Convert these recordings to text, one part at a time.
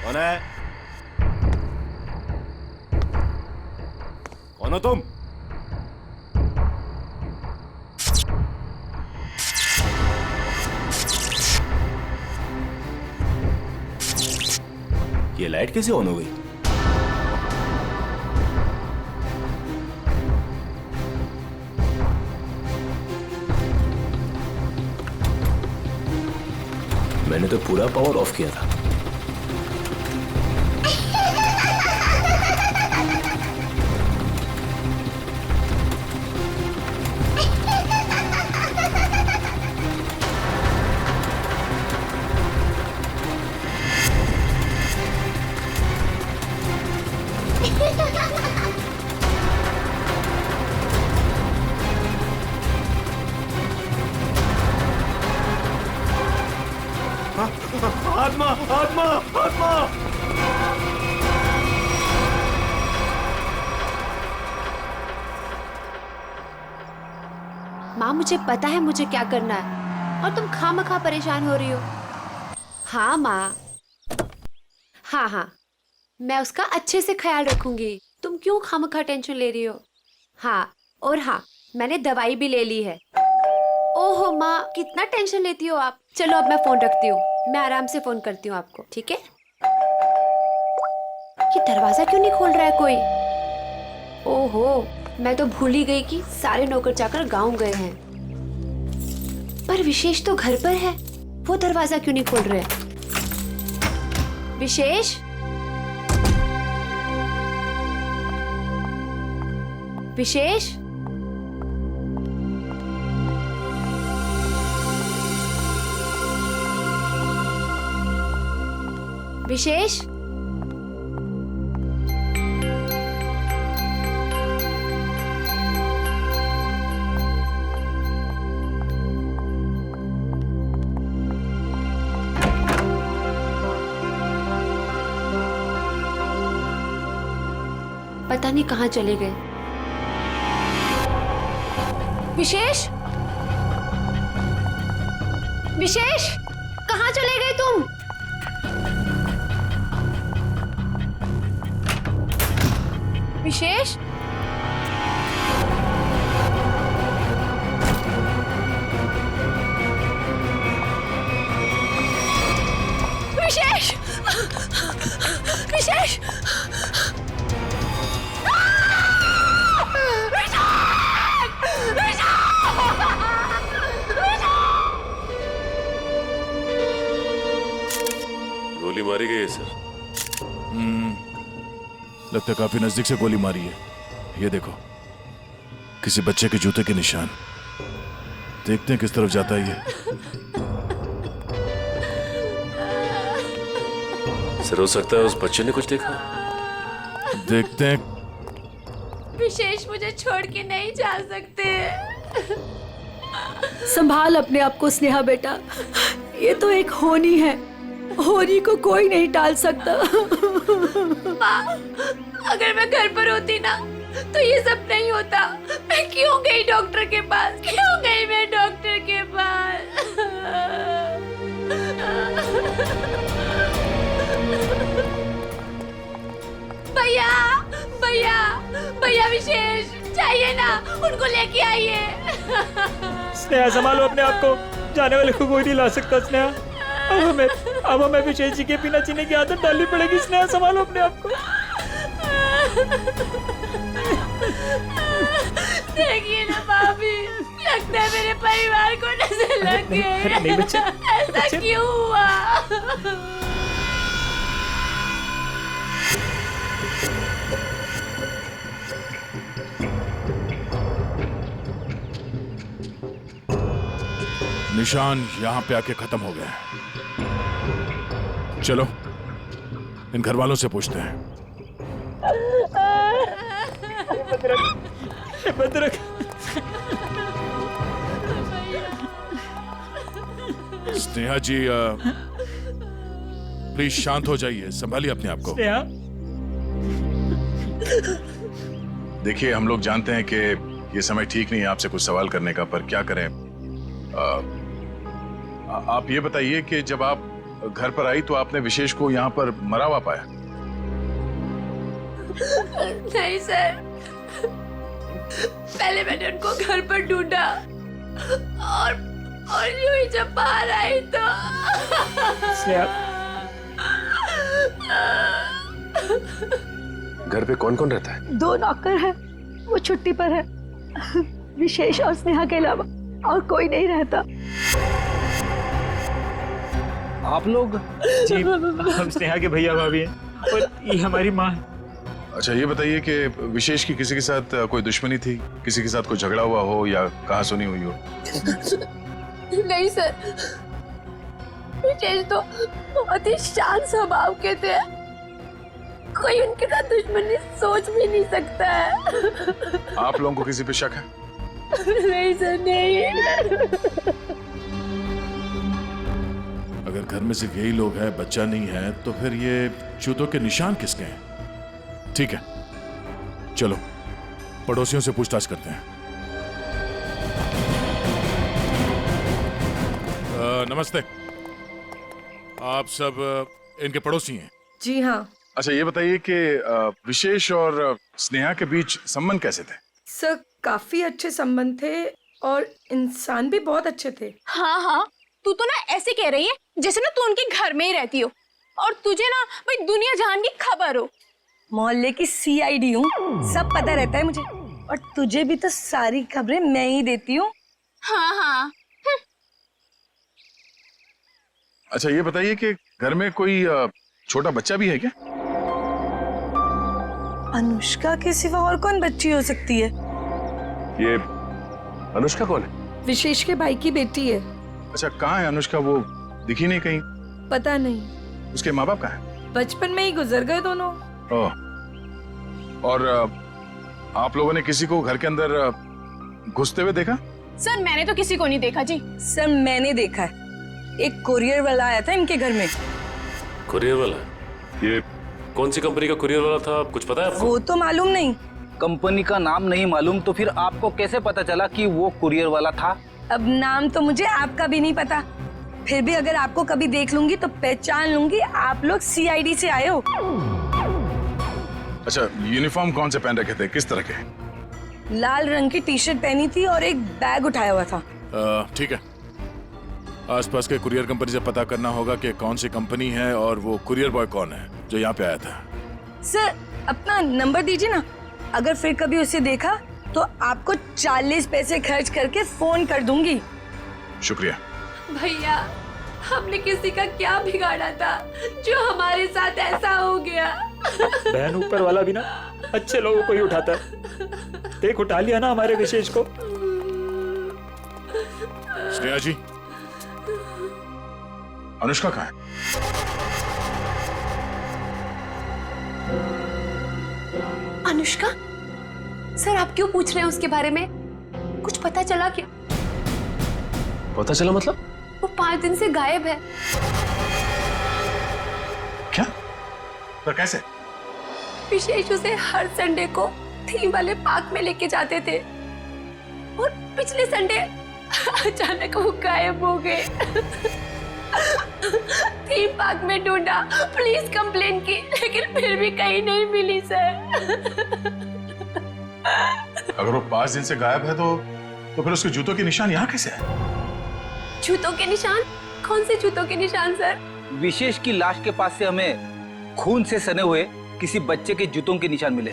कौन है? कौन हो तुम? ये लाइट कैसे ऑन हो गई? मैंने तो पूरा पावर ऑफ किया था। आत्मा आत्मा आत्मा! माँ, मुझे पता है मुझे क्या करना है और तुम खामखा परेशान हो रही हो। हाँ माँ, हाँ, मैं उसका अच्छे से ख्याल रखूंगी। तुम क्यों खामखा टेंशन ले रही हो? हाँ, और हाँ, मैंने दवाई भी ले ली है। ओहो माँ, कितना टेंशन लेती हो आप। चलो अब मैं फोन रखती हूँ, मैं आराम से फोन करती हूँ आपको, ठीक है? ये दरवाजा क्यों नहीं खोल रहा है कोई? ओहो, मैं तो भूल ही गई कि सारे नौकर चाकर गांव गए हैं। पर विशेष तो घर पर है, वो दरवाजा क्यों नहीं खोल रहे? विशेष, विशेष, विशेष, पता नहीं कहाँ चले गए। विशेष, विशेष, कहाँ चले गए तुम? विशेष, विशेष, विशेष, गोली मारी गई है सर। लगता है काफी नजदीक से गोली मारी है। ये देखो, किसी बच्चे के जूते के निशान। देखते हैं किस तरफ जाता है ये। सर, हो सकता है उस बच्चे ने कुछ देखा। देखते हैं। विशेष, मुझे छोड़ के नहीं जा सकते। संभाल अपने आप को स्नेहा बेटा, ये तो एक होनी है, होनी को कोई नहीं टाल सकता। माँ, अगर मैं घर पर होती ना तो ये सब नहीं होता। मैं क्यों गई डॉक्टर के पास? क्यों गई मैं डॉक्टर के उनको लेके आइए। स्नेहा संभालो अपने आप को, जाने वाले को कोई नहीं ला सकता स्नेहा। अब हमें विशेष जी के बिना जीने की आदत डालनी पड़ेगी। स्नेहा संभालो अपने आप को। देखिए ना भाभी, लगता है मेरे परिवार को नजर लग गई। अरे नहीं बच्चे, ऐसा क्यों हुआ? निशान यहां पे आके खत्म हो गया है। चलो इन घर वालों से पूछते हैं। भद्रक, स्नेहा जी प्लीज शांत हो जाइए, संभालिए अपने आप को। स्नेहा देखिए हम लोग जानते हैं कि ये समय ठीक नहीं है आपसे कुछ सवाल करने का, पर क्या करें। आप ये बताइए कि जब आप घर पर आई तो आपने विशेष को यहाँ पर मरा हुआ पाया? नहीं सर, पहले मैंने उनको घर पर ढूंढा और यूं ही जब बाहर आई तो स्नेहा, घर पे कौन कौन रहता है? 2 नौकर है, वो छुट्टी पर है। विशेष और स्नेहा के अलावा और कोई नहीं रहता। आप लोग? जी, हम स्नेहा के भैया भाभी हैं और ये हमारी माँ है। अच्छा ये बताइए कि विशेष की किसी के साथ कोई दुश्मनी थी, किसी के साथ कोई झगड़ा हुआ हो या कहा सुनी हुई हो? नहीं सर, विशेष तो बहुत ही शांत स्वभाव के थे, कोई उनके साथ दुश्मनी सोच भी नहीं सकता है। आप लोगों को किसी पे शक है? नहीं सर, नहीं। अगर घर में सिर्फ यही लोग हैं, बच्चा नहीं है, तो फिर ये जूतों के निशान किसके हैं? ठीक है, चलो पड़ोसियों से पूछताछ करते हैं। नमस्ते, आप सब इनके पड़ोसी हैं? जी हाँ अच्छा ये बताइए कि विशेष और स्नेहा के बीच संबंध कैसे थे? सर, काफी अच्छे संबंध थे और इंसान भी बहुत अच्छे थे। हाँ हाँ, तू तो ना ऐसे कह रही है जैसे ना तू उनके घर में ही रहती हो और तुझे ना भाई दुनिया जहान की खबर हो। मोहल्ले की CID हूँ, सब पता रहता है मुझे, और तुझे भी तो सारी खबरें मैं ही देती हूँ। हाँ हाँ। अच्छा ये बताइए कि घर में कोई छोटा बच्चा भी है क्या? अनुष्का के सिवा और कौन बच्ची हो सकती है? ये अनुष्का कौन है? विशेष के भाई की बेटी है। अच्छा कहाँ है अनुष्का? वो दिखी नहीं कहीं। पता नहीं, उसके माँ बाप कहाँ हैं? बचपन में ही गुजर गए दोनों। ओह, और आप लोगों ने किसी को घर के अंदर घुसते हुए देखा? सर मैंने तो किसी को नहीं देखा जी। सर मैंने देखा है, एक कुरियर वाला आया था इनके घर में। कुरियर वाला? ये कौन सी कंपनी का कुरियर वाला था, कुछ पता है आपको? वो तो मालूम नहीं। कंपनी का नाम नहीं मालूम तो फिर आपको कैसे पता चला कि वो कुरियर वाला था? अब नाम तो मुझे आपका भी नहीं पता, फिर भी अगर आपको कभी देख लूंगी तो पहचान लूंगी आप लोग CID से आए हो। अच्छा यूनिफॉर्म कौन से पहन रखे थे, किस तरह के? लाल रंग की टी-शर्ट पहनी थी और एक बैग उठाया हुआ था। ठीक है, आसपास के कुरियर कंपनी से पता करना होगा कि कौन सी कंपनी है और वो कुरियर बॉय कौन है जो यहाँ पे आया था। सर अपना नंबर दीजिए ना, अगर फिर कभी उसे देखा तो आपको 40 पैसे खर्च करके फोन कर दूंगी। शुक्रिया। भैया, हमने किसी का क्या बिगाड़ा था जो हमारे साथ ऐसा हो गया? बहन ऊपर वाला भी ना अच्छे लोगों को ही उठाता है। देख उठा लिया ना हमारे विशेष को। स्नेहा जी, अनुष्का कहाँ है? अनुष्का? सर आप क्यों पूछ रहे हैं उसके बारे में? कुछ पता चला क्या? पता चला मतलब? वो 5 दिन से गायब है। क्या? पर कैसे? विशेष उसे हर संडे को थीम वाले पार्क में लेके जाते थे और पिछले संडे अचानक वो गायब हो गए। थीम पार्क में ढूंढा, पुलिस कंप्लेन की, लेकिन फिर भी कहीं नहीं मिली सर। अगर वो 5 दिन से गायब है तो फिर उसके जूतों के निशान यहाँ कैसे है? जूतों के निशान? कौन से जूतों के निशान सर? विशेष की लाश के पास से हमें खून से सने हुए किसी बच्चे के जूतों के निशान मिले।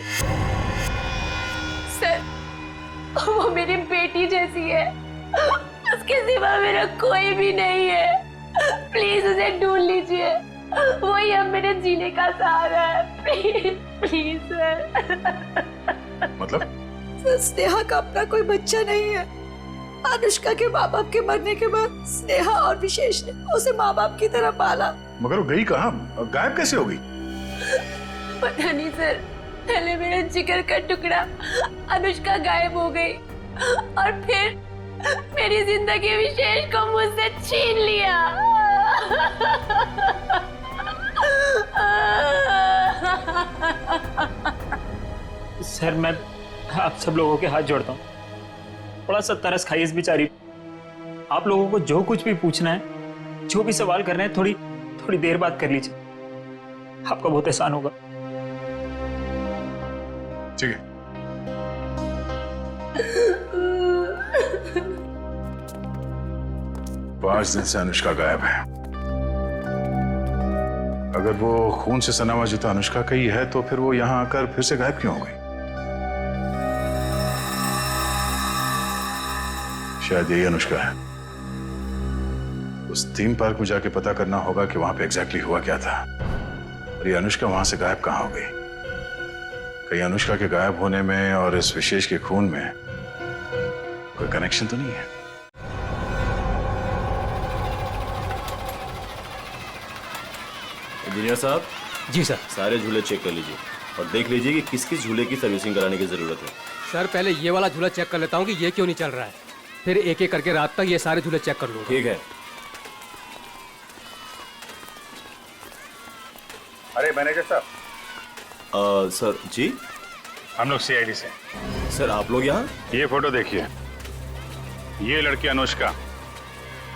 सर वो मेरी बेटी जैसी है, उसके सिवा मेरा कोई भी नहीं है। प्लीज उसे ढूंढ लीजिए, वही अब मेरे जीने का सहारा है। Please please sir. मतलब? सर स्नेहा का अपना कोई बच्चा नहीं है। अनुष्का के माँ बाप के मरने के बाद स्नेहा और विशेष ने उसे माँ बाप की तरह पाला। मगर वो गई कहाँ? गायब कैसे हो गई? पता नहीं सर, पहले मेरा जिगर का टुकड़ा अनुष्का गायब हो गई और फिर मेरी जिंदगी विशेष को मुझसे छीन लिया। सर मैं आप सब लोगों के हाथ जोड़ता हूँ, थोड़ा सा तरस खाइए इस बेचारी। आप लोगों को जो कुछ भी पूछना है, जो भी सवाल करना है, थोड़ी देर बाद कर लीजिए, आपका बहुत एहसान होगा। ठीक है। पांच दिन से अनुष्का गायब है। अगर वो खून से सना हुआ जूता अनुष्का का ही है तो फिर वो यहां आकर फिर से गायब क्यों हो गई? शायद यही अनुष्का है। उस थीम पार्क में जाके पता करना होगा कि वहां पे एग्जैक्टली हुआ क्या था और ये अनुष्का वहां से गायब कहां हो गई। कहीं अनुष्का के गायब होने में और इस विशेष के खून में कोई कनेक्शन तो नहीं है? इंजीनियर साहब। जी सर। सारे झूले चेक कर लीजिए और देख लीजिए कि किस किस झूले की सर्विसिंग कराने की जरूरत है। सर पहले ये वाला झूला चेक कर लेता हूँ कि ये क्यों नहीं चल रहा है, फिर एक एक करके रात तक ये सारे झूले चेक कर लूंगा। ठीक है। अरे मैनेजर साहब। सर जी। हम लोग सीआईडी से। सर आप लोग यहाँ? ये फोटो देखिए, ये लड़की अनुष्का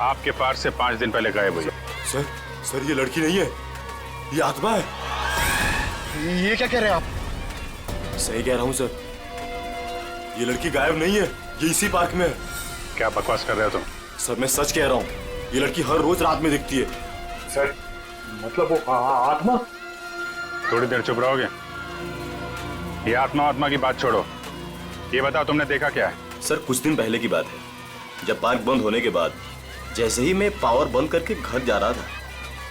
आपके पास से 5 दिन पहले गायब हुई। सर ये लड़की नहीं है, ये आत्मा है। ये क्या कह रहे हैं आप? सही कह रहा हूँ सर, ये लड़की गायब नहीं है, ये इसी पार्क में है। क्या बकवास कर रहे हो तुम? सर मैं सच कह रहा हूँ, ये लड़की हर रोज रात में दिखती है। सर मतलब वो आत्मा? थोड़ी देर चुप रहोगे? ये आत्मा की बात छोड़ो, ये बताओ तुमने देखा क्या है? सर कुछ दिन पहले की बात है, जब पार्क बंद होने के बाद जैसे ही मैं पावर बंद करके घर जा रहा था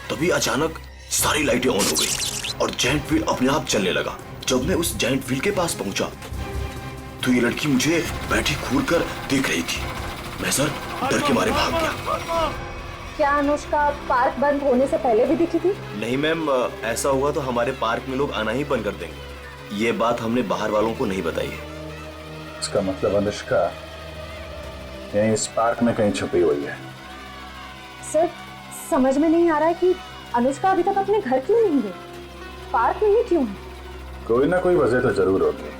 तभी अचानक सारी लाइटें ऑन हो गई और जायंट व्हील अपने आप चलने लगा। जब मैं उस जायंट व्हील के पास पहुंचा तो ये लड़की मुझे बैठी घूर कर देख रही थी। मैं सर डर के मारे भाग गया। क्या अनुष्का पार्क बंद होने से पहले भी दिखी थी? नहीं मैम, ऐसा हुआ तो हमारे पार्क में लोग आना ही बंद कर देंगे। ये बात हमने बाहर वालों को नहीं बताई है। इसका मतलब अनुष्का यहीं इस पार्क में कहीं छुपी हुई है। सर समझ में नहीं आ रहा है कि अनुष्का अभी तक अपने घर क्यों नहीं गई, पार्क में ही क्यों है? कोई ना कोई वजह तो जरूर होगी।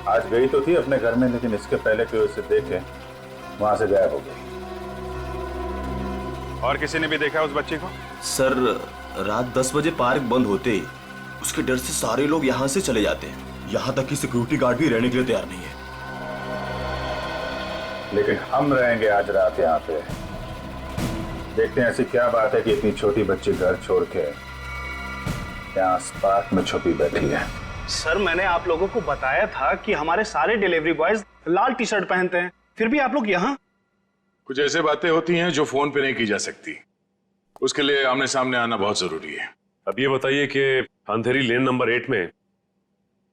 आज गई तो थी अपने घर में, लेकिन इसके पहले कोई उसे देखे वहां से गायब हो गई। और किसी ने भी देखा उस बच्ची को? सर रात 10 बजे पार्क बंद होते ही उसके डर से सारे लोग यहाँ से चले जाते हैं, यहाँ तक कि सिक्योरिटी गार्ड भी रहने के लिए तैयार नहीं है। लेकिन हम रहेंगे आज रात यहाँ पे। देखते हैं ऐसी क्या बात है कि इतनी छोटी बच्ची घर छोड़ के यहाँ पार्क में छुपी बैठी है। सर मैंने आप लोगों को बताया था कि हमारे सारे डिलीवरी बॉयज लाल टी शर्ट पहनते हैं, फिर भी आप लोग यहाँ। कुछ ऐसे बातें होती हैं जो फोन पे नहीं की जा सकती, उसके लिए आमने सामने आना बहुत जरूरी है। अब ये बताइए कि अंधेरी लेन नंबर 8 में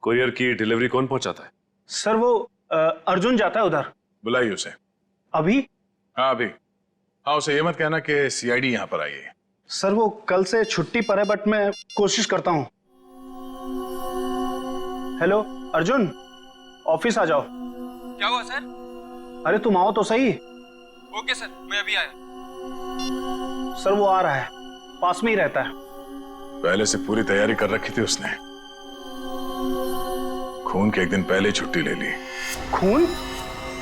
कुरियर की डिलीवरी कौन पहुंचाता है? सर वो अर्जुन जाता है उधर। बुलाइए उसे। अभी? हाँ अभी। हाँ उसे ये मत कहना कि सीआईडी यहाँ पर आई है। सर वो कल से छुट्टी पर है, बट मैं कोशिश करता हूँ। हेलो अर्जुन, ऑफिस आ जाओ। क्या हुआ सर? अरे तुम आओ तो सही। ओके सर, मैं अभी आया। सर वो आ रहा है, पास में ही रहता है। पहले से पूरी तैयारी कर रखी थी उसने, खून के एक दिन पहले छुट्टी ले ली। खून?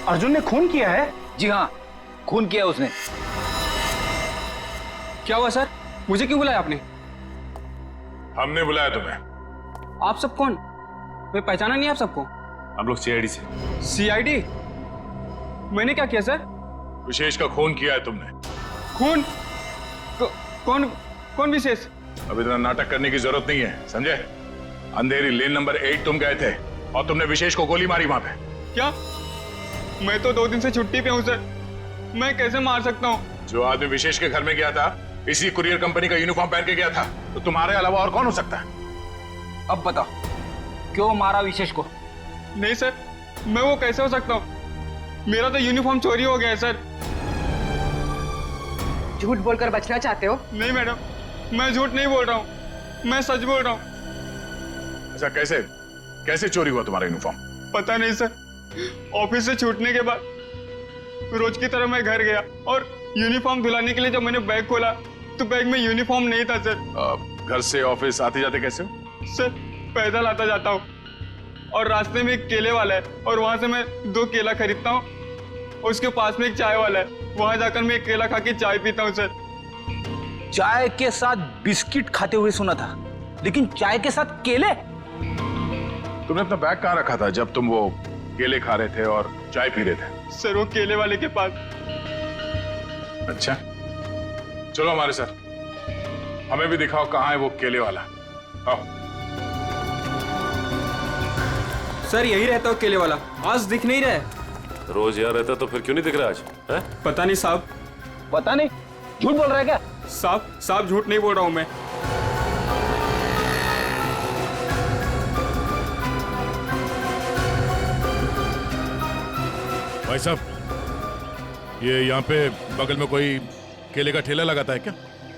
अर्जुन ने खून किया है? जी हाँ, खून किया उसने। क्या हुआ सर? मुझे क्यों बुलाया आपने? हमने बुलाया तुम्हें। आप सब कौन? मैं पहचाना नहीं आप सबको। हम लोग सीआईडी से। सीआईडी? मैंने क्या किया सर? विशेष का खून किया है तुमने। खून? कौन कौन विशेष? अब इतना नाटक करने की जरूरत नहीं है, समझे? अंधेरी लेन नंबर 8 तुम गए थे और तुमने विशेष को गोली मारी वहां पे। क्या? मैं तो 2 दिन से छुट्टी पे हूँ सर, मैं कैसे मार सकता हूँ? जो आदमी विशेष के घर में गया था इसी कुरियर कंपनी का यूनिफॉर्म पहन के गया था, तो तुम्हारे अलावा और कौन हो सकता है? अब बताओ, क्यों मारा विशेष को? नहीं सर, मैं वो कैसे हो सकता हूँ? मेरा तो यूनिफॉर्म चोरी हो गया है सर। झूठ बोलकर बचना चाहते हो? नहीं मैडम, मैं झूठ नहीं बोल रहा हूँ, मैं सच बोल रहा हूँ। अच्छा, कैसे कैसे चोरी हुआ तुम्हारा यूनिफॉर्म? पता नहीं सर, ऑफिस से छूटने के बाद रोज की तरह मैं घर गया और यूनिफॉर्म धुलाने के लिए जब मैंने बैग खोला तो बैग में यूनिफॉर्म नहीं था सर। घर से ऑफिस आते जाते कैसे हो? सर पैदल आता जाता हूँ और रास्ते में एक केले वाला है और वहां से मैं 2 केला खरीदता हूँ, उसके पास में एक चाय वाला है, वहां जाकर मैं एक केला खा के चाय पीता हूँ सर। चाय के साथ बिस्किट खाते हुए सुना था, लेकिन चाय के साथ केले? तुमने अपना बैग कहाँ रखा था जब तुम वो केले खा रहे थे और चाय पी रहे थे? सर वो केले वाले के पास। अच्छा, चलो हमारे साथ, हमें भी दिखाओ कहाँ है वो केले वाला। आओ। सर यही रहता हो केले वाला, आज दिख नहीं रहा है। रोज यहाँ रहता तो फिर क्यों नहीं दिख रहा आज? है? पता नहीं साहब। पता नहीं, झूठ बोल रहा है क्या? साहब झूठ नहीं बोल रहा हूँ मैं। भाई साहब, ये यहाँ पे बगल में कोई केले का ठेला लगाता है क्या?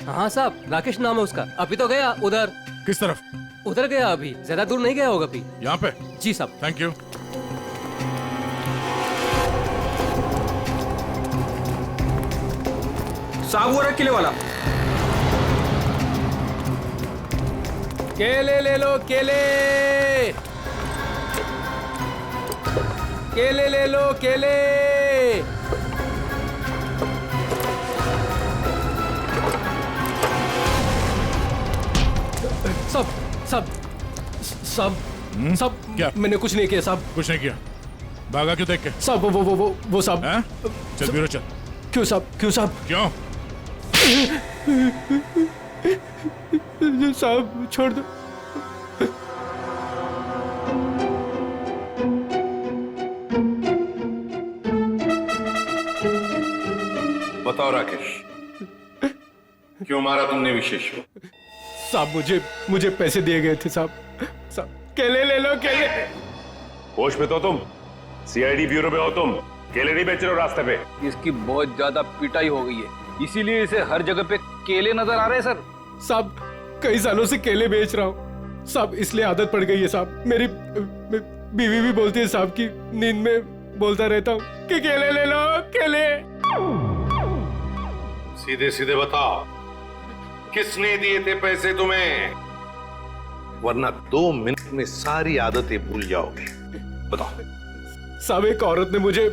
हाँ साहब, राकेश नाम है उसका। अभी तो गया उधर। किस तरफ? उधर गया, अभी ज्यादा दूर नहीं गया होगा अभी। यहाँ पे? जी साहब। Thank you. साहब वो रहा केले वाला। केले ले लो, केले केले ले लो, केले। सब सब सब सब क्या? मैंने कुछ नहीं किया साहब। कुछ नहीं किया? भागा क्यों देख के? साहब वो साहब। चल ब्यूरो चल। क्यों साहब? क्यों साहब? क्यों? साहब छोड़ दो। बताओ राकेश, क्यों मारा तुमने विशेष को? साहब मुझे पैसे दिए गए थे साहब। साहब केले ले लो, केले। होश में तो तुम? सीआईडी ब्यूरो में हो तुम? केले नहीं बेच रहे हो रास्ते पे? इसकी बहुत ज्यादा पिटाई हो गई है, इसीलिए इसे हर जगह पे केले नजर आ रहे हैं सर। साहब कई सालों से केले बेच रहा हूँ साहब, इसलिए आदत पड़ गई है साहब। मेरी बीवी भी बोलती है साहब की नींद में बोलता रहता हूँ कि केले ले लो, केले। सीधे सीधे बताओ, किसने दिए थे पैसे तुम्हें? वरना 2 मिनट में सारी आदतें भूल जाओगे। बताओ। साहब एक औरत ने मुझे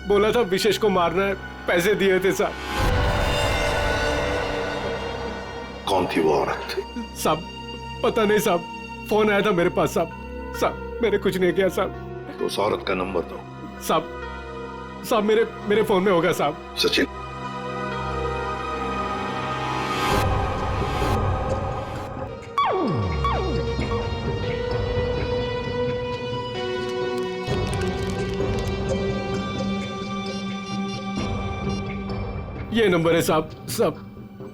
बोला था विशेष को मारना है, पैसे दिए थे साहब। कौन थी वो औरत? साहब पता नहीं साहब, फोन आया था मेरे पास साहब। साहब मैंने कुछ नहीं किया साहब। तो उस औरत का नंबर दो। साहब मेरे फोन में होगा साहब। सचिन, ये नंबर है साहब।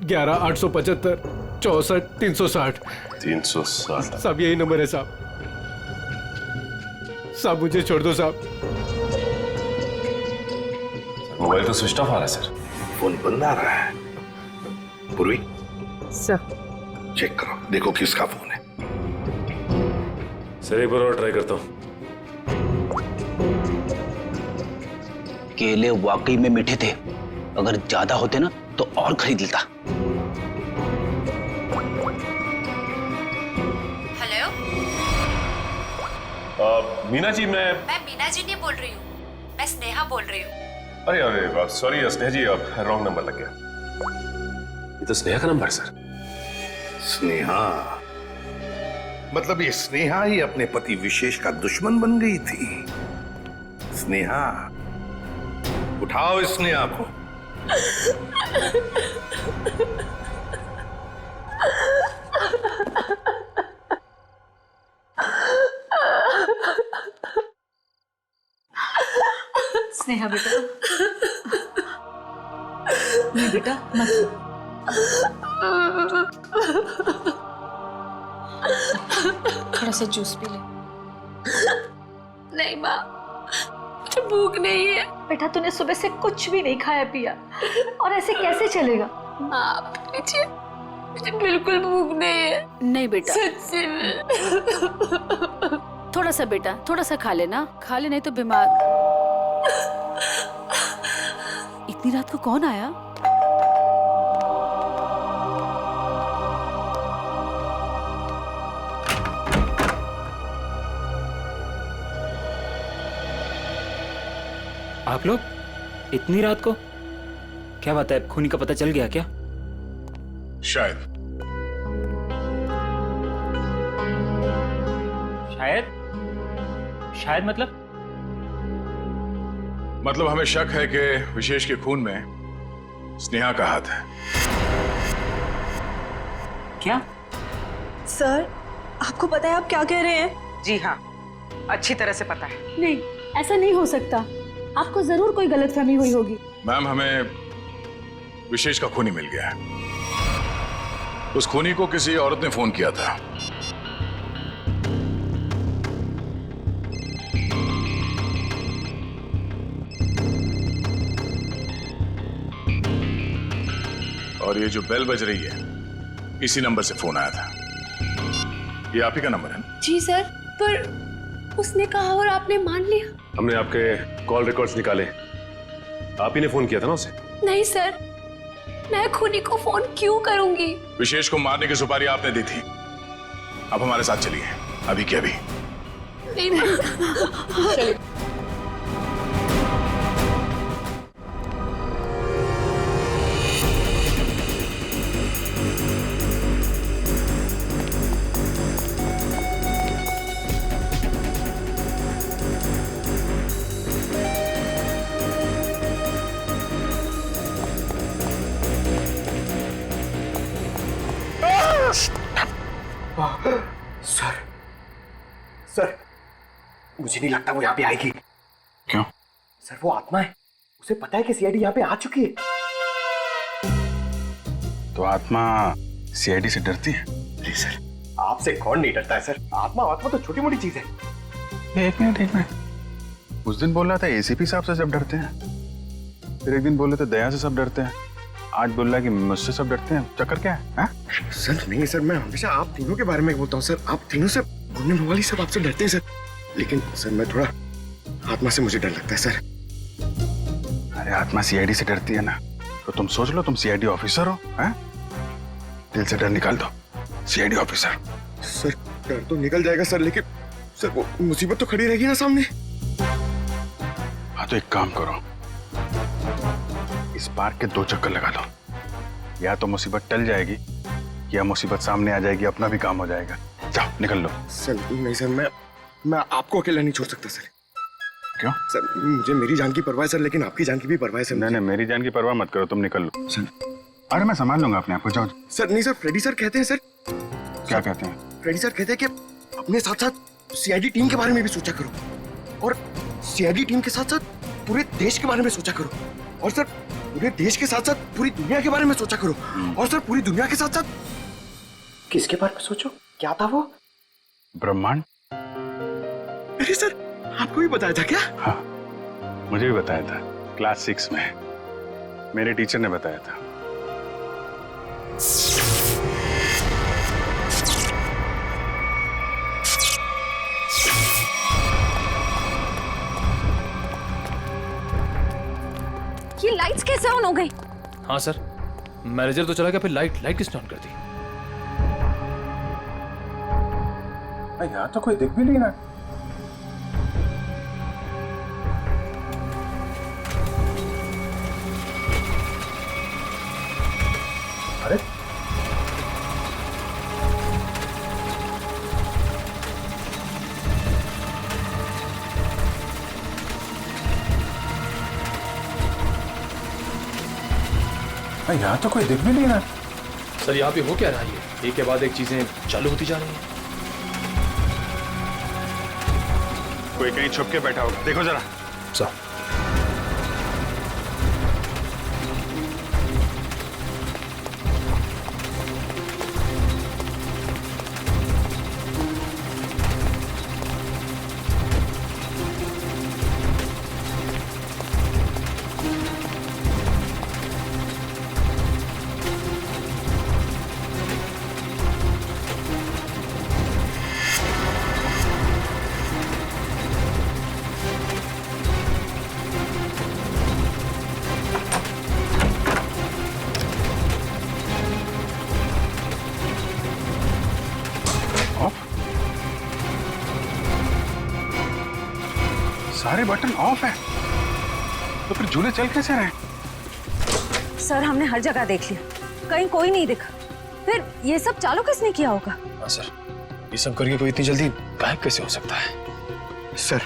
11-875 64 360। 360? साहब यही नंबर है साहब। साहब मुझे छोड़ दो साहब। मोबाइल तो स्विच ऑफ आ रहा है सर। फोन बंद आ रहा है। पूर्वी सर चेक करो, देखो किसका फोन है। सर एक बार और ट्राई करता हूँ। केले वाकई में मीठे थे, अगर ज्यादा होते ना तो और खरीद लेता। हेलो, मीना जी, मैं मीना जी नहीं बोल रही हूँ, मैं स्नेहा बोल रही हूँ। अरे सॉरी स्नेहा जी, रॉन्ग नंबर लग गया। ये तो स्नेहा का नंबर है सर। स्नेहा? मतलब ये स्नेहा ही अपने पति विशेष का दुश्मन बन गई थी। स्नेहा, उठाओ इस स्नेहा को। स्नेहा बेटा, नहीं बेटा मत। थोड़ा सा जूस पी ले। नहीं माँ, मुझे भूख नहीं है। बेटा तूने सुबह से कुछ भी नहीं खाया पिया और ऐसे कैसे चलेगा? माँ मुझे बिल्कुल भूख नहीं है। नहीं बेटा, सच्ची में। थोड़ा सा बेटा, थोड़ा सा खा लेना, खा ले नहीं तो बीमार। इतनी रात को कौन आया? आप लोग इतनी रात को? क्या बात है, खूनी का पता चल गया क्या? शायद। शायद मतलब हमें शक है कि विशेष के खून में स्नेहा का हाथ है। क्या? सर, आपको पता है आप क्या कह रहे हैं? जी हाँ, अच्छी तरह से पता है। नहीं, ऐसा नहीं हो सकता। आपको जरूर कोई गलतफहमी हुई होगी। मैम, हमें विशेष का खूनी मिल गया है। उस खूनी को किसी औरत ने फोन किया था। और ये जो बेल बज रही है, इसी नंबर से फोन आया था। ये आप ही का नंबर है? जी सर, पर उसने कहा और आपने मान लिया। हमने आपके कॉल रिकॉर्ड्स निकाले, आप ही ने फोन किया था ना उसे? नहीं सर, मैं खूनी को फोन क्यों करूंगी? विशेष को मारने की सुपारी आपने दी थी। अब हमारे साथ चलिए, अभी के अभी। नहीं, सर, मुझे नहीं लगता वो यहाँ पे आएगी। क्यों? सर, वो आत्मा है, उसे पता है कि सीआईडी यहाँ पे आ चुकी है। तो आत्मा सीआईडी से डरती है? नहीं सर, आपसे कौन नहीं डरता है सर। आत्मा तो छोटी मोटी चीज है। एक मिनट। उस दिन बोल रहा था एसीपी साहब से सब डरते हैं, फिर एक दिन बोल रहे थे दया से सब डरते हैं, आज बोल रहा है कि मुझसे सब डरते हैं। चक्कर क्या है? सर नहीं सर, मैं हमेशा आप तीनों के बारे में बोलता हूँ सर। आप तीनों से घूमने वाली सब आपसे डरते हैं सर। लेकिन सर मैं थोड़ा आत्मा से मुझे डर लगता है सर। अरे आत्मा सीआईडी से डरती है ना, तो तुम सोच लो तुम सीआईडी ऑफिसर हो, हैं? दिल से डर निकाल दो, सीआईडी ऑफिसर। सर डर तो निकल जाएगा सर, लेकिन सर वो मुसीबत तो खड़ी रहेगी ना सामने। हाँ तो एक काम करो, इस पार्क के 2 चक्कर लगा दो, या तो मुसीबत टल जाएगी या मुसीबत सामने आ जाएगी, अपना भी काम हो जाएगा। जाओ निकल लो। सर नहीं सर, मैं आपको अकेला नहीं छोड़ सकता सर। क्यों? सर मुझे मेरी जान की परवाह है सर, लेकिन आपकी जान की भी परवाह है सर। नहीं, मेरी जान की परवाह मत करो, तुम निकल लो। सर अरे मैं संभाल लूंगा अपने आप को, जाओ। सर नहीं सर, फ्रेडी सर कहते हैं सर। क्या कहते हैं? फ्रेडी सर कहते हैं कि अपने साथ साथ सीआईडी टीम के बारे में भी सोचा करो, और सीआईडी टीम के साथ साथ पूरे देश के बारे में सोचा करो, और सर पूरे देश के साथ साथ पूरी दुनिया के बारे में सोचा करो, और सर पूरी दुनिया के साथ साथ किसके बारे में सोचो? क्या था वो? ब्रह्मांड। अरे सर, आपको भी बताया था क्या? हाँ, मुझे भी बताया था, क्लास 6 में मेरे टीचर ने बताया था। ये लाइट्स कैसे ऑन हो गई? हाँ सर, मैनेजर तो चला गया, फिर लाइट किसने ऑन कर दी? यहाँ तो कोई दिख भी नहीं रहा। अरे यहाँ तो कोई दिख भी नहीं रहा। सर यहाँ पे हो क्या रहा है? एक के बाद एक चीजें चालू होती जा रही हैं। कोई कहीं छुप के बैठा होगा, देखो जरा। सर सारे बटन ऑफ है, तो फिर झूले चल कैसे रहे? सर हमने हर जगह देख लिया, कहीं कोई नहीं दिखा। फिर ये सब चालू किसने किया होगा? हाँ सर, ये सब करके कोई इतनी जल्दी गायब कैसे हो सकता है? सर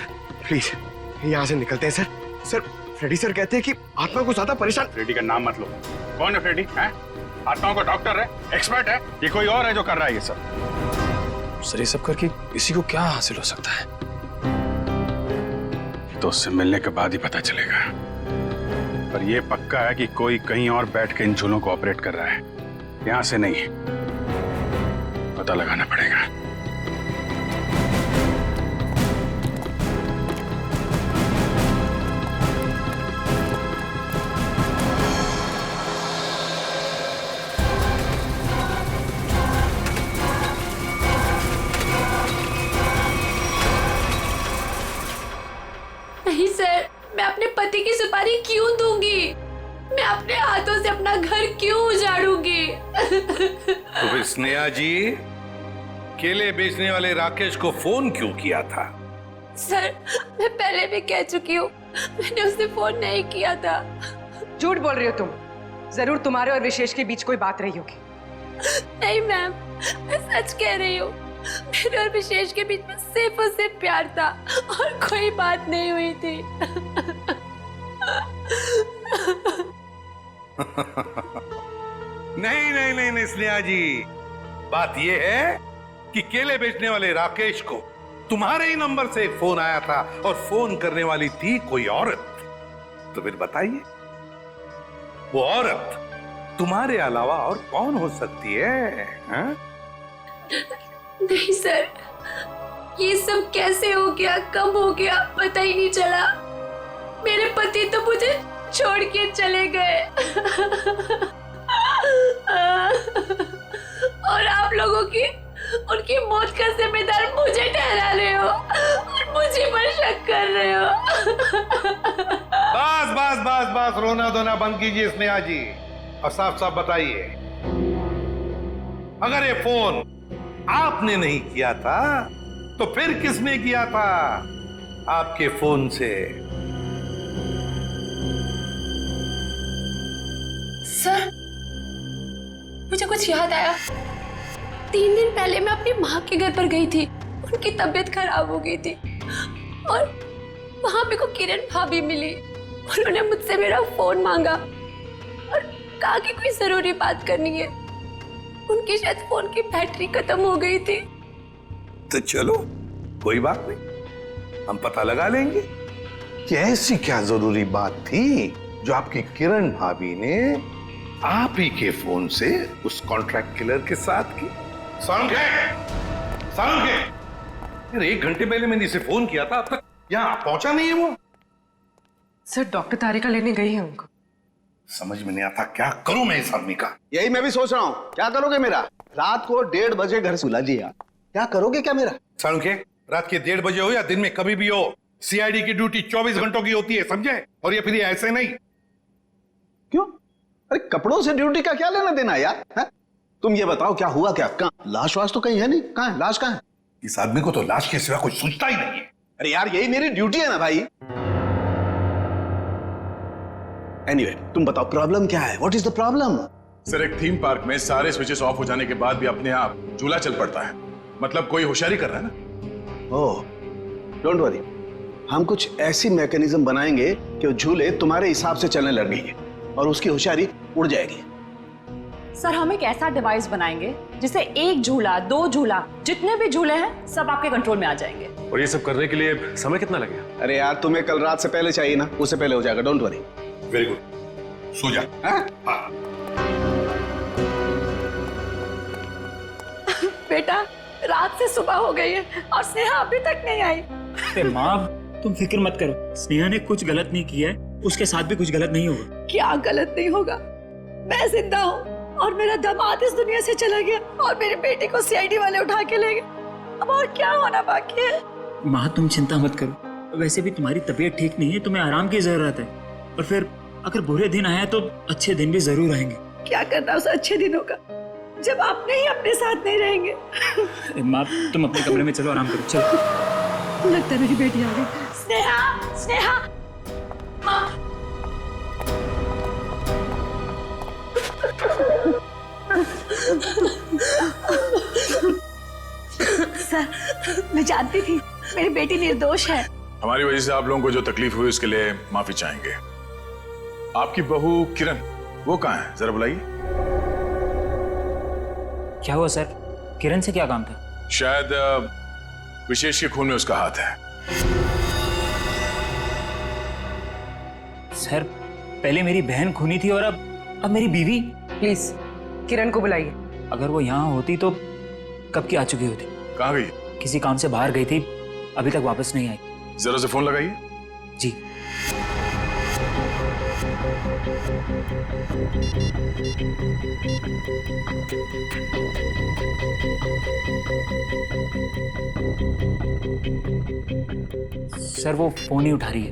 प्लीज यहाँ से निकलते हैं सर। सर फ्रेडी सर कहते हैं कि आत्मा को ज्यादा परेशान। फ्रेडी का नाम मत लो। कौन है फ्रेडी? है आत्माओं का डॉक्टर है, एक्सपर्ट है, ये कोई और है जो कर रहा है ये सब? सर ये सब करके किसी को क्या हासिल हो सकता है? तो उससे मिलने के बाद ही पता चलेगा। पर यह पक्का है कि कोई कहीं और बैठ के इन झूलों को ऑपरेट कर रहा है, यहां से नहीं। पता लगाना पड़ेगा। नहीं सर, मैं अपने पति की सुपारी क्यों दूंगी? मैं अपने हाथों से अपना घर क्यों उजाड़ूंगी? तो फिर स्नेहा जी केले बेचने वाले राकेश को फोन क्यों किया था? सर मैं पहले भी कह चुकी हूँ, मैंने उसे फोन नहीं किया था। झूठ बोल रही हो तुम। जरूर तुम्हारे और विशेष के बीच कोई बात रही होगी। नहीं मैम, मैं सच कह रही हूँ। मेरे और विशेष के बीच में सिर्फ और सिर्फ प्यार था और कोई बात नहीं हुई थी। नहीं नहीं नहीं नहीं स्नेहा जी, बात यह है कि केले बेचने वाले राकेश को तुम्हारे ही नंबर से एक फोन आया था और फोन करने वाली थी कोई औरत। तो फिर बताइए, वो औरत तुम्हारे अलावा और कौन हो सकती है? हा? नहीं सर, ये सब कैसे हो गया, कब हो गया, पता ही नहीं चला। मेरे पति तो मुझे छोड़ के चले गए और आप लोगों की उनकी मौत का जिम्मेदार मुझे ठहरा रहे हो और मुझे पर शक कर रहे हो। बस बस बस बस, रोना धोना बंद कीजिए स्नेहा जी, और साफ साफ बताइए, अगर ये फोन आपने नहीं किया था तो फिर किसने किया था आपके फोन से? सर मुझे कुछ याद आया। 3 दिन पहले मैं अपनी माँ के घर पर गई थी, उनकी तबीयत खराब हो गई थी और वहां पे को किरण भाभी मिली। उन्होंने मुझसे मेरा फोन मांगा और कहा कि कोई जरूरी बात करनी है। उनकी शायद फोन की बैटरी खत्म हो गई थी। तो चलो कोई बात नहीं, हम पता लगा लेंगे कि ऐसी क्या जरूरी बात थी जो आपकी किरण भाभी ने आप ही के फोन से उस कॉन्ट्रैक्ट किलर के साथ की। साउंड है? यार 1 घंटे पहले मैंने इसे फोन किया था, अब तक यहाँ पहुंचा नहीं है वो। सर डॉक्टर तारिका लेने गई है उनको। समझ में नहीं आता क्या करूं मैं इस आदमी का। यही मैं भी सोच रहा हूँ, क्या करोगे मेरा? रात को 1:30 बजे घर सुला दिया, क्या करोगे क्या मेरा? साउंड के रात के 1:30 बजे हो या दिन में कभी भी हो, सीआईडी की ड्यूटी 24 घंटों की होती है, समझे? और ये फिर ऐसे नहीं। क्यों? अरे कपड़ों से ड्यूटी का क्या लेना देना यार? है? तुम ये बताओ क्या हुआ क्या? कहाँ लाश वाश तो कहीं है नहीं, कहाँ है लाश? कहाँ है? इस आदमी को तो लाश के सिवा कुछ सूझता ही नहीं है। अरे यार यही मेरी ड्यूटी है ना भाई। एनीवे, तुम बताओ प्रॉब्लम क्या है? What is the problem? Sir एक थीम पार्क में सारे स्विचेस ऑफ हो जाने के बाद भी अपने आप झूला चल पड़ता है, मतलब कोई होशियारी कर रहा है ना। ओह डोंट वरी, हम कुछ ऐसी मैकेनिज्म बनाएंगे कि वो झूले तुम्हारे हिसाब से चलने लगेंगे और उसकी होशियारी उड़ जाएगी। सर हम एक ऐसा डिवाइस बनाएंगे जिसे एक झूला, 2 झूला, जितने भी झूले हैं सब आपके कंट्रोल में आ जाएंगे। और ये सब करने के लिए समय कितना लगेगा? अरे यार तुम्हें कल रात से पहले चाहिए ना, उससे पहले हो जाएगा, डोंट वरी। वेरी गुड, सो जा। हाँ? बेटा रात से सुबह हो गई है और स्नेहा अभी तक नहीं आई। अरे माँ तुम फिक्र मत करो, स्नेहा ने कुछ गलत नहीं किया है, उसके साथ भी कुछ गलत नहीं होगा। क्या गलत नहीं होगा? मैं जिंदा हूँ और मेरा दामाद इस दुनिया से चला गया और मेरे बेटे को सीआईडी वाले उठा के ले गए। अब और क्या होना बाकी है? माँ तुम चिंता मत करो, वैसे भी तुम्हारी तबीयत ठीक नहीं है, तुम्हें आराम की जरूरत है। और फिर अगर बुरे दिन आए तो अच्छे दिन भी जरूर आएंगे। क्या करना उस अच्छे दिनों का जब आपने ही अपने साथ नहीं रहेंगे। माँ तुम अपने कमरे में चलो, आराम करो, चलो। लगता है मेरी बेटी आ गई। स्नेहा, स्नेहा, माँ। सर मैं जानती थी मेरी बेटी निर्दोष है। हमारी वजह से आप लोगों को जो तकलीफ हुई उसके लिए माफी चाहेंगे। आपकी बहू किरण वो कहाँ है, जरा बुलाइए। क्या हुआ सर? किरण से क्या काम था? शायद विशेष के खून में उसका हाथ है। सर पहले मेरी बहन खूनी थी और अब मेरी बीवी। प्लीज किरण को बुलाइए। अगर वो यहाँ होती तो कब की आ चुकी होती। कहाँ गई? किसी काम से बाहर गई थी, अभी तक वापस नहीं आई। जरा से फोन लगाइए। जी। सर वो फोन नहीं उठा रही है।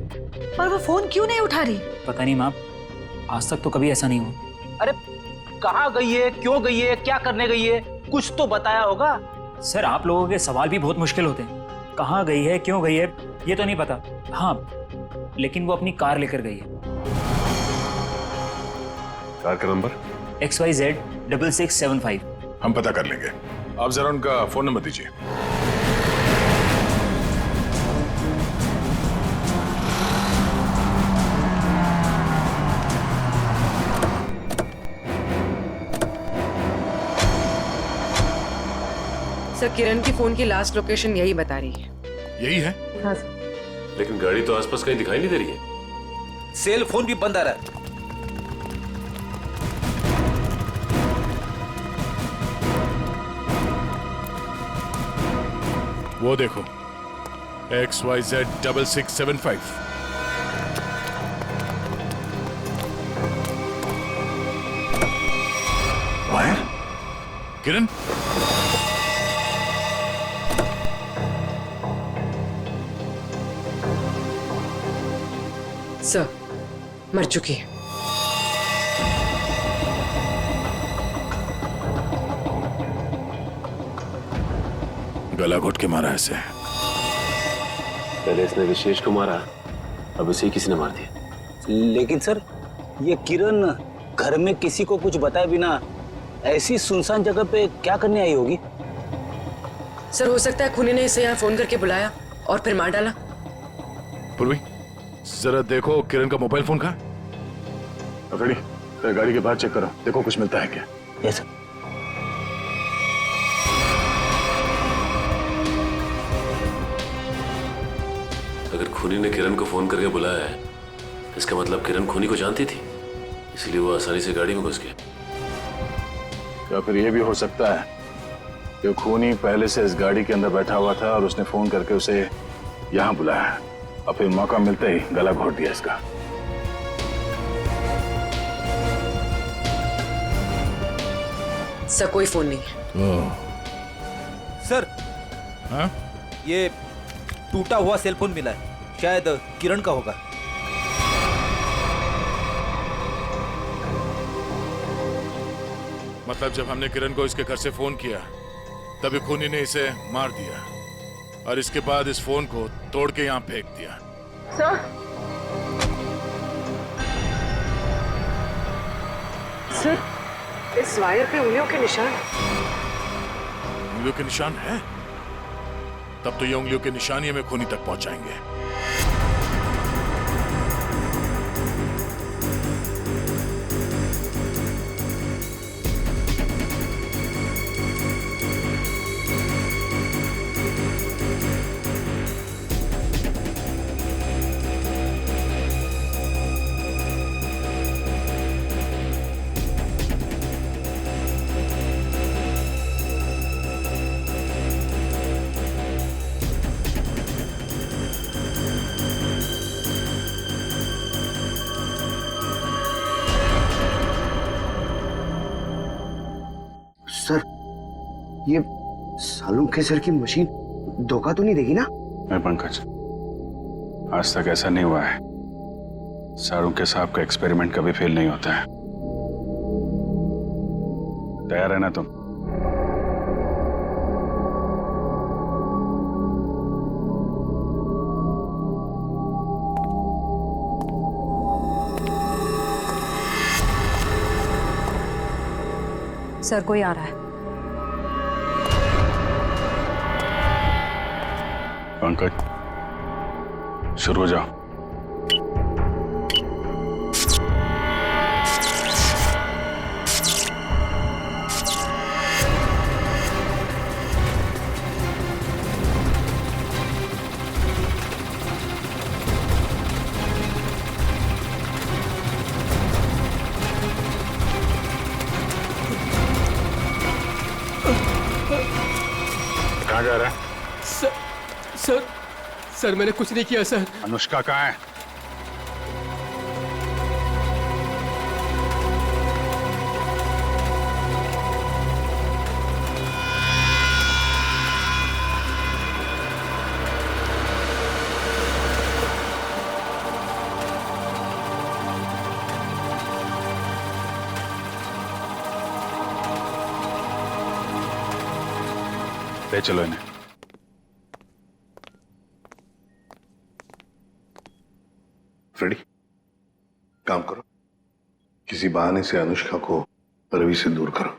पर वो फोन क्यों नहीं उठा रही? पता नहीं माँ, आज तक तो कभी ऐसा नहीं हुआ। अरे कहाँ गई है, क्यों गई है, क्या करने गई है, कुछ तो बताया होगा। सर आप लोगों के सवाल भी बहुत मुश्किल होते हैं। कहाँ गई है, क्यों गई है, ये तो नहीं पता। हाँ लेकिन वो अपनी कार लेकर गई है। कार का नंबर? XYZ 6675। हम पता कर लेंगे, आप जरा उनका फोन नंबर दीजिए। सर किरण की फोन की लास्ट लोकेशन यही बता रही है। यही है? हाँ सर। लेकिन गाड़ी तो आसपास कहीं दिखाई नहीं दे रही है। सेल फोन भी बंद आ रहा है। वो देखो XYZ 6675। वायर? किरण? सर मर चुकी है। गला घोट के मारा ऐसे। पहले इसने विशेष को मारा, अब इसे किसी ने मार दिया। लेकिन सर ये किरण घर में किसी को कुछ बताए बिना ऐसी सुनसान जगह पे क्या करने आई होगी? सर हो सकता है खूनी ने इसे यहाँ फोन करके बुलाया और फिर मार डाला। पूर्वी जरा देखो किरण का मोबाइल फोन कहाँ? अकड़ी गाड़ी के बाहर चेक करो, देखो कुछ मिलता है क्या। Yes sir. अगर खूनी ने किरण को फोन करके बुलाया है, इसका मतलब किरण खूनी को जानती थी, इसलिए वो आसानी से गाड़ी में घुस गया। या फिर ये भी हो सकता है कि खूनी पहले से इस गाड़ी के अंदर बैठा हुआ था और उसने फोन करके उसे यहाँ बुलाया और फिर मौका मिलते ही गला घोट दिया इसका। सर कोई फोन नहीं है। सर हाँ? ये टूटा हुआ सेलफोन मिला है, शायद किरण का होगा। मतलब जब हमने किरण को इसके घर से फोन किया तभी खूनी ने इसे मार दिया और इसके बाद इस फोन को तोड़ के यहाँ फेंक दिया। सर सर इस वायर पे उंगलियों के निशान। उंगलियों के निशान है? तब तो ये उंगलियों के निशान ही हमें खूनी तक पहुंचाएंगे। सर, ये सालों के सर की मशीन धोखा तो नहीं देगी ना? नहीं पंकज, आज तक ऐसा नहीं हुआ है। शाहरुख के साहब का एक्सपेरिमेंट कभी फेल नहीं होता है। तैयार है ना तुम? सर कोई आ रहा है। पंकज, शुरू हो जाओ। कहाँ जा रहा है? सर मैंने कुछ नहीं किया सर। अनुष्का कहाँ है? ले चलो इन्हें। फ्रेडी, काम करो, किसी बहाने से अनुष्का को रवि से दूर करो।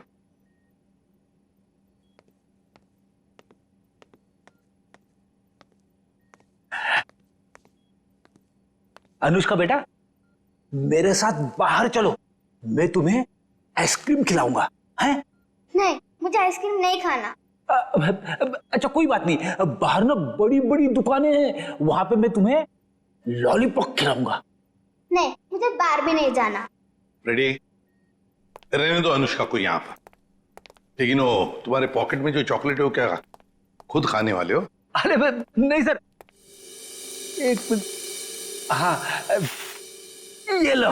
अनुष्का बेटा, मेरे साथ बाहर चलो, मैं तुम्हें आइसक्रीम खिलाऊंगा। हैं? नहीं, मुझे आइसक्रीम नहीं खाना। अच्छा कोई बात नहीं, बाहर ना बड़ी बड़ी दुकानें हैं, वहां पे मैं तुम्हें लॉलीपॉप खिलाऊंगा। नहीं, मुझे बाहर भी नहीं जाना। फ्रेडी, रहने दो अनुष्का को यहाँ पर। लेकिन वो तुम्हारे पॉकेट में जो चॉकलेट है वो क्या खुद खाने वाले हो? अरे नहीं सर, एक मिनट। हाँ, ये लो,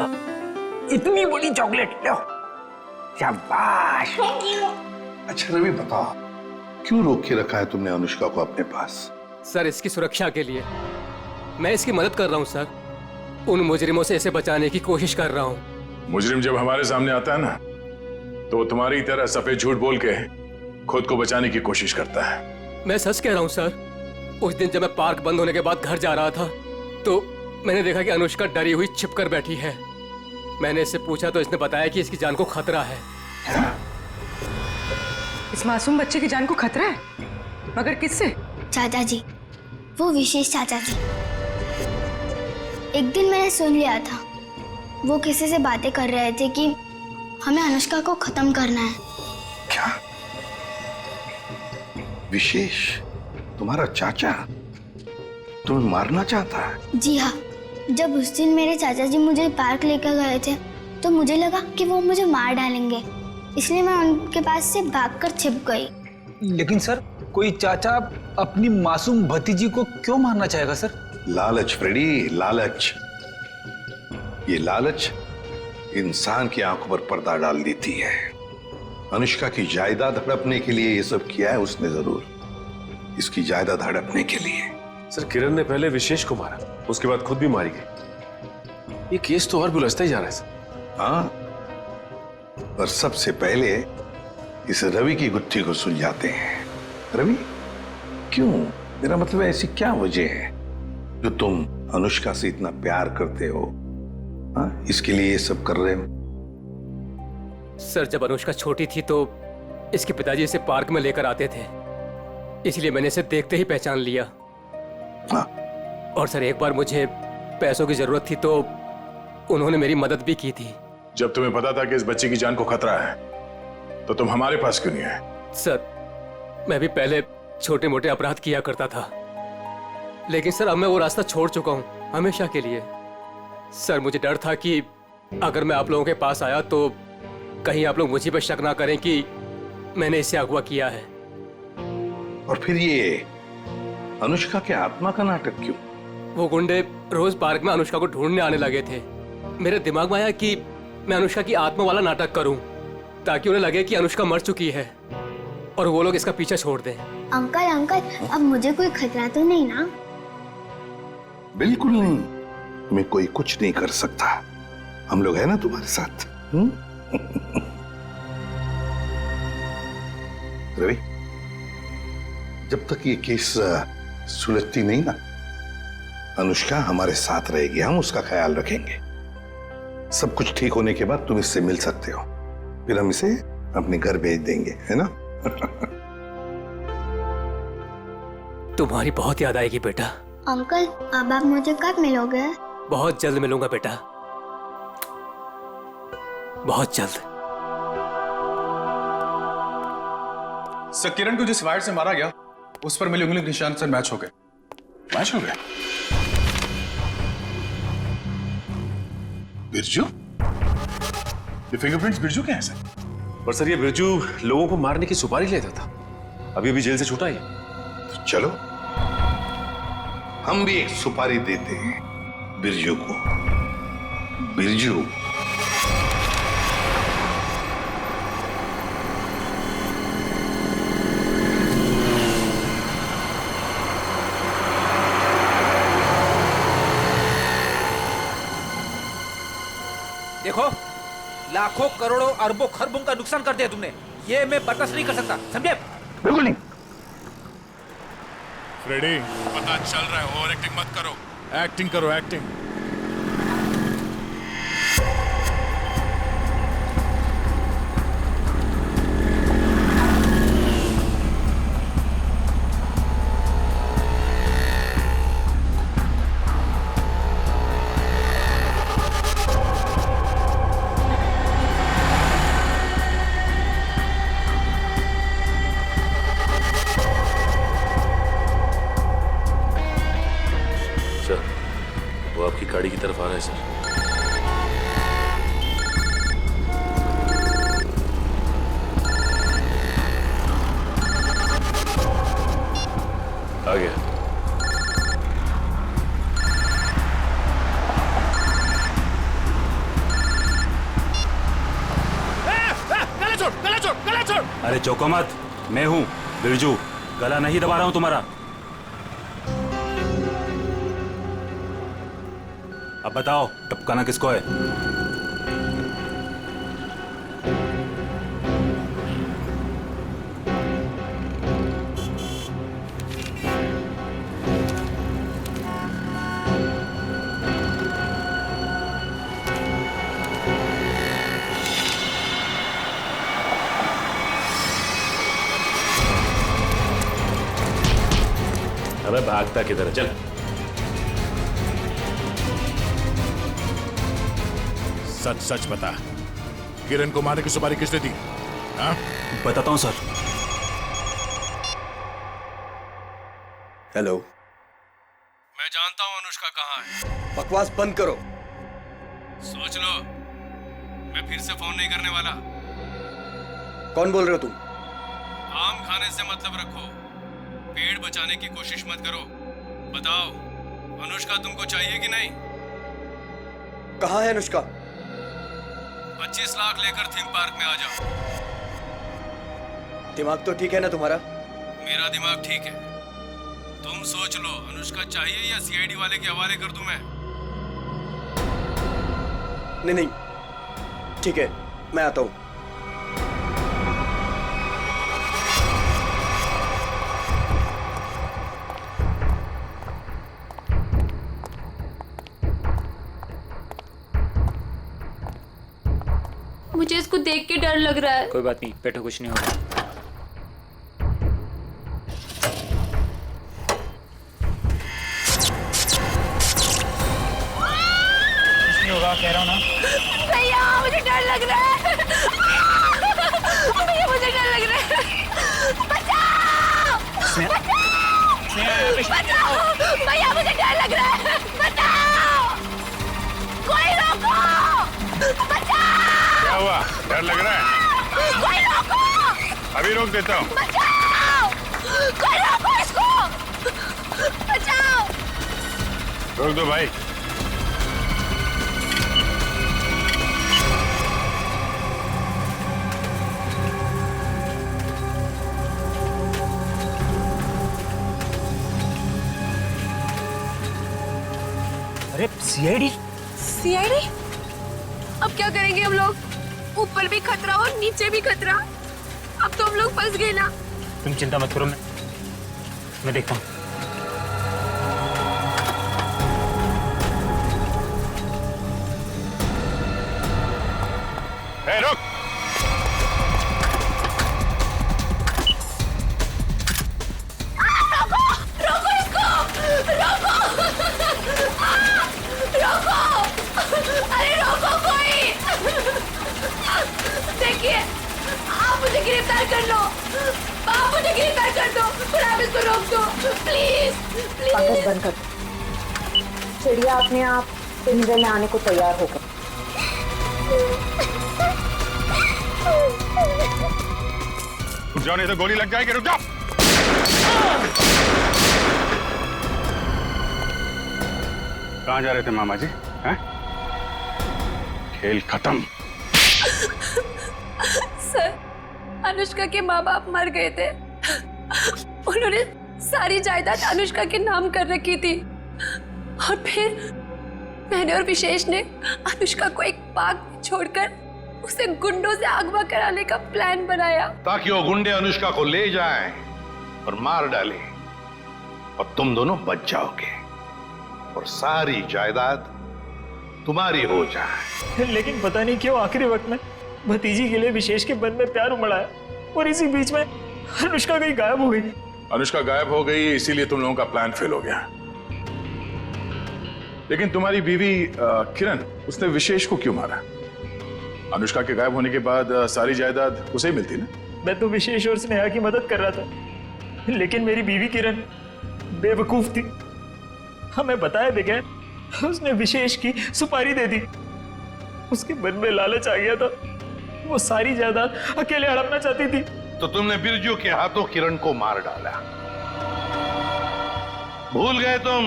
इतनी बड़ी चॉकलेट लो। शाबाश। Thank you. अच्छा रवि, बताओ क्यों रोक के रखा है तुमने अनुष्का को अपने पास? सर इसकी सुरक्षा के लिए। मैं इसकी मदद कर रहा हूँ सर। उन मुजरिमों से इसे बचाने की कोशिश कर रहा हूँ। मुजरिम जब हमारे सामने आता है ना, तो वो तुम्हारी तरह सफेद झूठ बोल के खुद को बचाने की कोशिश करता है। मैं सच कह रहा हूँ सर। उस दिन जब मैं पार्क बंद होने के बाद घर जा रहा था, तो मैंने देखा कि अनुष्का डरी हुई छिपकर बैठी है। मैंने इससे पूछा तो इसने बताया कि इसकी जान को खतरा है। इस मासूम बच्चे की जान को खतरा है? मगर किससे? चाचा जी, वो विशेष चाचा जी। एक दिन मैंने सुन लिया था, वो किसी से बातें कर रहे थे कि हमें अनुष्का को खत्म करना है। क्या? विशेष तुम्हारा चाचा तुम्हें मारना चाहता है? जी हाँ, जब उस दिन मेरे चाचा जी मुझे पार्क लेकर गए थे, तो मुझे लगा कि वो मुझे मार डालेंगे, इसलिए मैं उनके पास से भागकर छिप गई। लेकिन सर, कोई चाचा अपनी मासूम भतीजी को क्यों मारना चाहेगा सर? लालच फ्रेडी, लालच। ये लालच इंसान की आंखों पर पर्दा डाल देती है। अनुष्का की जायदाद हड़पने के लिए ये सब किया है उसने जरूर, इसकी जायदाद हड़पने के लिए। सर किरण ने पहले विशेष को मारा, उसके बाद खुद भी मारी गई। ये केस तो और भी उलझता ही जा रहा है सर। हाँ, और सबसे पहले इस रवि की गुत्थी को सुलझाते हैं। रवि, क्यों? मेरा मतलब है, ऐसी क्या वजह है जो तुम अनुष्का से इतना प्यार करते हो? हाँ, इसके लिए ये सब कर रहे हो? सर जब अनुष्का छोटी थी तो इसके पिताजी इसे पार्क में लेकर आते थे, इसलिए मैंने इसे देखते ही पहचान लिया। हाँ। और सर एक बार मुझे पैसों की जरूरत थी तो उन्होंने मेरी मदद भी की थी। जब तुम्हें पता था कि इस बच्चे की जान को खतरा है, तो तुम हमारे पास क्यों नहीं आए? सर मैं भी पहले छोटे मोटे अपराध किया करता था, लेकिन सर अब मैं वो रास्ता छोड़ चुका हूं हमेशा के लिए। सर मुझे डर था कि अगर मैं आप लोगों के पास आया तो कहीं आप लोग मुझे पर शक ना करें कि मैंने इसे अगवा किया है। और फिर ये अनुष्का के आत्मा का नाटक क्यों? वो गुंडे रोज पार्क में अनुष्का को ढूंढने आने लगे थे। मेरे दिमाग में आया कि मैं अनुष्का की आत्मा वाला नाटक करूं, ताकि उन्हें लगे कि अनुष्का मर चुकी है और वो लोग इसका पीछा छोड़ दें। अंकल अंकल, अब मुझे कोई खतरा तो नहीं ना? बिल्कुल नहीं, तुम्हें कोई कुछ नहीं कर सकता। हम लोग हैं ना तुम्हारे साथ। रवि, जब तक ये केस सुलझती नहीं ना, अनुष्का हमारे साथ रहेगी, हम उसका ख्याल रखेंगे। सब कुछ ठीक होने के बाद तुम इससे मिल सकते हो, फिर हम इसे अपने घर भेज देंगे, है ना? तुम्हारी बहुत याद आएगी बेटा। अंकल, अब आप मुझे कब मिलोगे? बहुत जल्द मिलूंगा बेटा, बहुत जल्द। सर, किरण को जिस वायर से मारा गया उस पर मिले उंगली के निशान सर मैच हो गए। मैच हो गए? बिरजू? ये फिंगरप्रिंट्स बिरजू के हैं सर? पर सर, ये बिरजू लोगों को मारने की सुपारी लेता था, अभी अभी जेल से छूटा है। तो चलो हम भी एक सुपारी देते हैं बिरजू को। बिरजू, देखो, लाखों करोड़ों अरबों खरबों का नुकसान कर दिया तुमने, ये मैं बर्दाश्त नहीं कर सकता, समझे? बिल्कुल नहीं। फ्रेडी, पता चल रहा है, ओवर एक्टिंग मत करो, एक्टिंग करो, एक्टिंग। वो आपकी गाड़ी की तरफ आ रहा है सर। आ गया। गला छोड़, गला छोड़, गला छोड़। अरे चौको मत, मैं हूं बिरजू, गला नहीं दबा रहा हूं तुम्हारा। अब बताओ, टपकाना किसको है? अबे भागता किधर है, चल। सच सच बता, किरण को मारने की सुपारी किसने दी? हाँ? बताता हूं सर। हेलो। मैं जानता हूं अनुष्का कहाँ है। बकवास बंद करो। सोच लो, मैं फिर से फोन नहीं करने वाला। कौन बोल रहे हो तुम? आम खाने से मतलब रखो, पेड़ बचाने की कोशिश मत करो। बताओ, अनुष्का तुमको चाहिए कि नहीं? कहाँ है अनुष्का? 25 लाख लेकर थीम पार्क में आ जाओ। दिमाग तो ठीक है ना तुम्हारा? मेरा दिमाग ठीक है। तुम सोच लो, अनुष्का चाहिए या सीआईडी वाले के हवाले कर दूं मैं? नहीं नहीं, ठीक है, मैं आता हूं। मुझे इसको देख के डर लग रहा है। कोई बात नहीं, बैठो, कुछ नहीं होगा। कुछ नहीं होगा, कह रहा हूँ ना। भैया मुझे डर लग रहा है। भैया मुझे डर लग रहा है। बचाओ! बचाओ! भैया मुझे डर लग रहा है। बचाओ! कोई रोको! बचाओ! क्या हुआ? डर लग रहा है? कोई रोको! अभी रोक देता हूँ। बचाओ! कोई रोको इसको! बचाओ! रोक दो भाई। सीआईडी? सीआईडी? अब क्या करेंगे हम लोग? ऊपर भी खतरा और नीचे भी खतरा। अब तो हम लोग फंस गए ना। तुम चिंता मत करो, मैं देखता हूँ। रुक! रोको इसको! रोको! रोको! अरे रोको कोई! देखिए, आप मुझे गिरफ्तार कर लो। आप मुझे गिरफ्तार कर दो, पर आप इसको रोक दो, प्लीज, पंकज प्लीज। बंद कर। चिड़िया अपने आप पिंजरे में आने को तैयार हो गई। रुक जाओ, नहीं तो गोली लग जाएगी। रुक जाओ। कहाँ जा रहे थे मामा जी? हैं? खेल खत्म। सर, अनुष्का के माँ बाप मर गए थे। उन्होंने सारी जायदाद अनुष्का के नाम कर रखी थी और फिर मैंने और विशेष ने अनुष्का को एक पार्क में छोड़कर उसे गुंडों से अगवा कराने का प्लान बनाया ताकि वो गुंडे अनुष्का को ले जाएं और मार डालें और तुम दोनों बच जाओगे और सारी जायदाद तुम्हारी हो जाए। लेकिन पता नहीं क्यों आखिरी वक्त में भतीजी के लिए विशेष के मन में प्यार उमड़ा है और इसी बीच में अनुष्का कहीं गायब हो गई। अनुष्का गायब हो गई, इसीलिए तुम लोगों का प्लान फेल हो गया। लेकिन तुम्हारी बीवी किरण, उसने विशेष को क्यों मारा? अनुष्का के गायब होने के बाद सारी जायदाद उसे ही मिलती ना। मैं तो विशेष और स्नेहा की मदद कर रहा था, लेकिन मेरी बीवी किरण बेवकूफ थी। हमें बताए बगैर उसने विशेष की सुपारी दे दी। उसके मन में लालच आ गया था, वो सारी जायदाद अकेले हड़पना चाहती थी। तो तुमने बिरजू के हाथों किरण को मार डाला। भूल गए तुम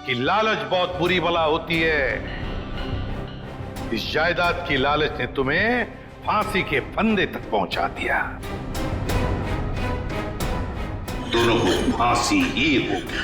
कि लालच बहुत बुरी बला होती है। इस जायदाद की लालच ने तुम्हें फांसी के फंदे तक पहुंचा दिया। दोनों को फांसी ही होगी।